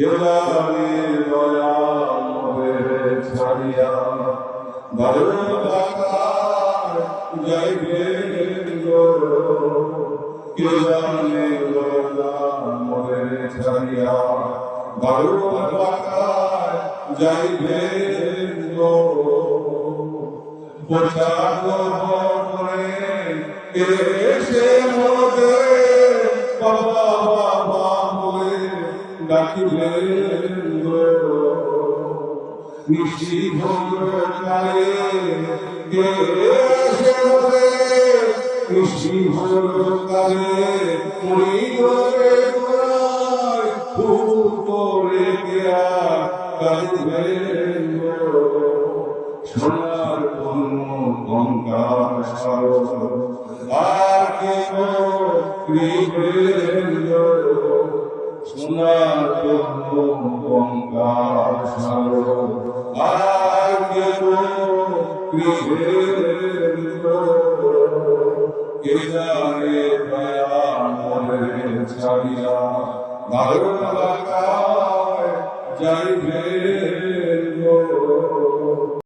জানে দয়া মোদের ছাড়িয়া ভালোবাসার যাইবে গো। কে জানে দয়া মোদের ছাড়িয়া ভালোবাসার যাইবে গো। পোশাক পরে এসে মোদের বাবা বাবা বলে ডাকিলেন গো। নিশি ভোর কালে এসে মোদের নিশি ভোর কালে মরিরে গোড়ায় ফুল করে গিয়া কাঁদিলেন গো। সোনার পূর্ণ গঙ্গার সাগর আর কেন কৃপেন গো। সোনার পূর্ণ গঙ্গার সাগর আর কেন কৃপেন গো। কে জানে দয়া মোদের ছাড়িয়া ভালোবাসায় যাইবে